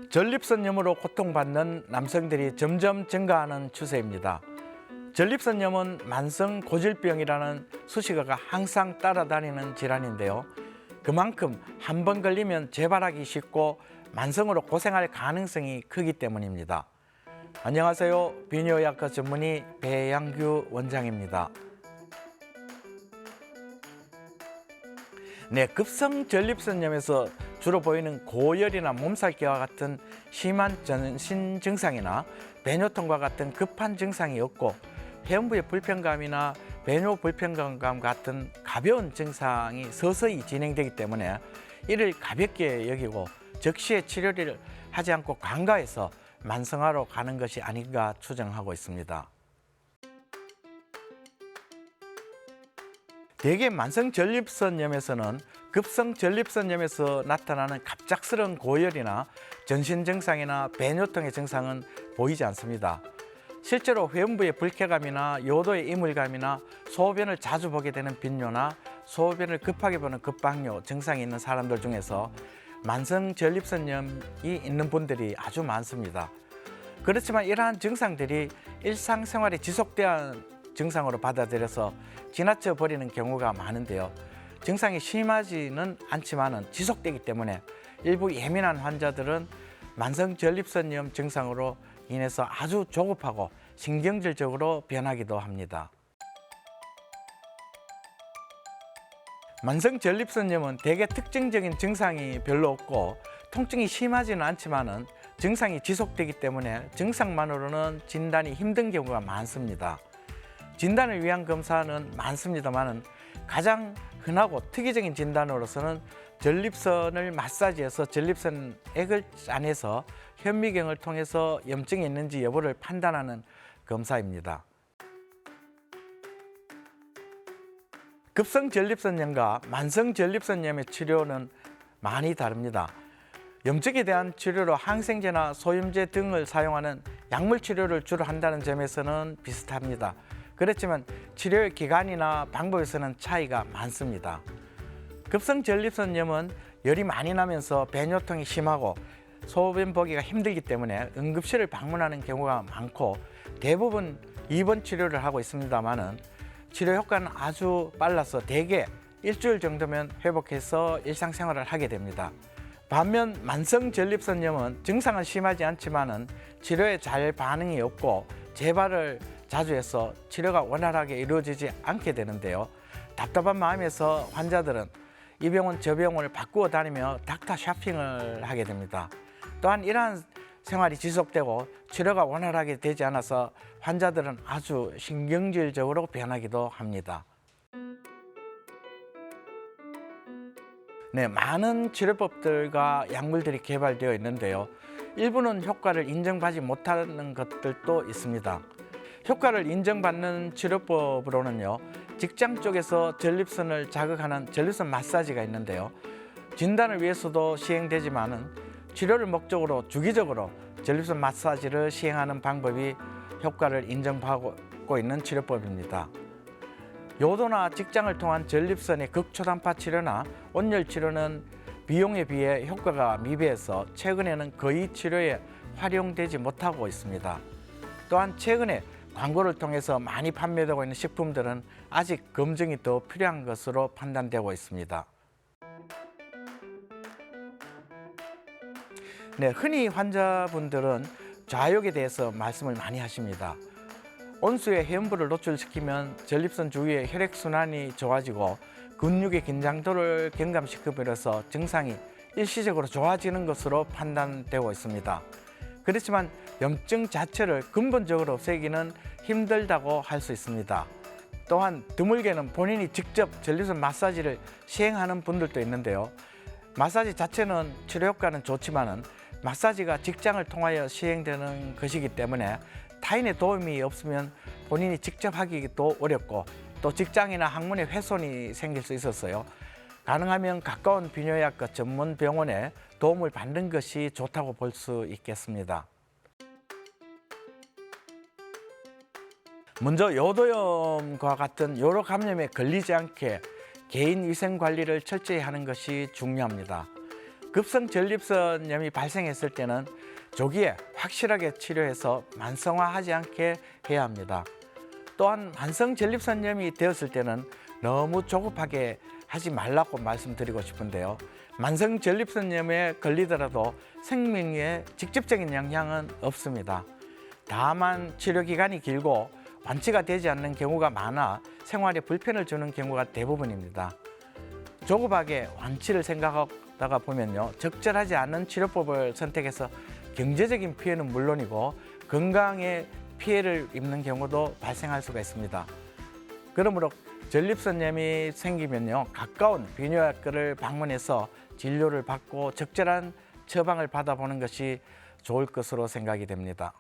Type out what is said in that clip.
전립선염으로 고통받는 남성들이 점점 증가하는 추세입니다. 전립선염은 만성 고질병이라는 수식어가 항상 따라다니는 질환인데요. 그만큼 한 번 걸리면 재발하기 쉽고 만성으로 고생할 가능성이 크기 때문입니다. 안녕하세요. 비뇨의학과 전문의 배양규 원장입니다. 급성 전립선염에서 주로 보이는 고열이나 몸살기와 같은 심한 전신 증상이나 배뇨통과 같은 급한 증상이 없고 회음부의 불편감이나 배뇨 불편감 같은 가벼운 증상이 서서히 진행되기 때문에 이를 가볍게 여기고 적시에 치료를 하지 않고 간과해서 만성화로 가는 것이 아닌가 추정하고 있습니다. 대개 만성 전립선염에서는 급성 전립선염에서 나타나는 갑작스러운 고열이나 전신 증상이나 배뇨통의 증상은 보이지 않습니다. 실제로 회음부의 불쾌감이나 요도의 이물감이나 소변을 자주 보게 되는 빈뇨나 소변을 급하게 보는 급박뇨 증상이 있는 사람들 중에서 만성 전립선염이 있는 분들이 아주 많습니다. 그렇지만 이러한 증상들이 일상생활에 지속되는 증상으로 받아들여서 지나쳐 버리는 경우가 많은데요. 증상이 심하지는 않지만 지속되기 때문에 일부 예민한 환자들은 만성 전립선염 증상으로 인해서 아주 조급하고 신경질적으로 변하기도 합니다. 만성 전립선염은 대개 특징적인 증상이 별로 없고 통증이 심하지는 않지만 증상이 지속되기 때문에 증상만으로는 진단이 힘든 경우가 많습니다. 진단을 위한 검사는 많습니다만 가장 흔하고 특이적인 진단으로서는 전립선을 마사지해서 전립선액을 짜내서 현미경을 통해서 염증이 있는지 여부를 판단하는 검사입니다. 급성 전립선염과 만성 전립선염의 치료는 많이 다릅니다. 염증에 대한 치료로 항생제나 소염제 등을 사용하는 약물 치료를 주로 한다는 점에서는 비슷합니다. 그렇지만 치료의 기간이나 방법에서는 차이가 많습니다. 급성 전립선염은 열이 많이 나면서 배뇨통이 심하고 소변 보기가 힘들기 때문에 응급실을 방문하는 경우가 많고 대부분 입원 치료를 하고 있습니다만 치료 효과는 아주 빨라서 대개 일주일 정도면 회복해서 일상생활을 하게 됩니다. 반면 만성 전립선염은 증상은 심하지 않지만 치료에 잘 반응이 없고 재발을 자주 해서 치료가 원활하게 이루어지지 않게 되는데요. 답답한 마음에서 환자들은 이 병원 저 병원을 바꾸어 다니며 닥터 쇼핑을 하게 됩니다. 또한 이러한 생활이 지속되고 치료가 원활하게 되지 않아서 환자들은 아주 신경질적으로 변하기도 합니다. 많은 치료법들과 약물들이 개발되어 있는데요. 일부는 효과를 인정받지 못하는 것들도 있습니다. 효과를 인정받는 치료법으로는요, 직장 쪽에서 전립선을 자극하는 전립선 마사지가 있는데요. 진단을 위해서도 시행되지만 치료를 목적으로 주기적으로 전립선 마사지를 시행하는 방법이 효과를 인정받고 있는 치료법입니다. 요도나 직장을 통한 전립선의 극초단파 치료나 온열 치료는 비용에 비해 효과가 미비해서 최근에는 거의 치료에 활용되지 못하고 있습니다. 또한 최근에 광고를 통해서 많이 판매되고 있는 식품들은 아직 검증이 더 필요한 것으로 판단되고 있습니다. 흔히 환자분들은 좌욕에 대해서 말씀을 많이 하십니다. 온수에 해음부를 노출시키면 전립선 주위의 혈액순환이 좋아지고 근육의 긴장도를 경감시키면서 증상이 일시적으로 좋아지는 것으로 판단되고 있습니다. 그렇지만 염증 자체를 근본적으로 없애기는 힘들다고 할 수 있습니다. 또한 드물게는 본인이 직접 전립선 마사지를 시행하는 분들도 있는데요. 마사지 자체는 치료 효과는 좋지만 마사지가 직장을 통하여 시행되는 것이기 때문에 타인의 도움이 없으면 본인이 직접 하기도 어렵고 또 직장이나 학문에 훼손이 생길 수 있었어요. 가능하면 가까운 비뇨의학과 전문 병원에 도움을 받는 것이 좋다고 볼 수 있겠습니다. 먼저 요도염과 같은 여러 감염에 걸리지 않게 개인 위생 관리를 철저히 하는 것이 중요합니다. 급성 전립선염이 발생했을 때는 조기에 확실하게 치료해서 만성화하지 않게 해야 합니다. 또한 만성 전립선염이 되었을 때는 너무 조급하게 하지 말라고 말씀드리고 싶은데요. 만성 전립선염에 걸리더라도 생명에 직접적인 영향은 없습니다. 다만 치료 기간이 길고 완치가 되지 않는 경우가 많아 생활에 불편을 주는 경우가 대부분입니다. 조급하게 완치를 생각하다가 보면요, 적절하지 않은 치료법을 선택해서 경제적인 피해는 물론이고 건강에 피해를 입는 경우도 발생할 수가 있습니다. 그러므로 전립선염이 생기면요, 가까운 비뇨기과를 방문해서 진료를 받고 적절한 처방을 받아보는 것이 좋을 것으로 생각이 됩니다.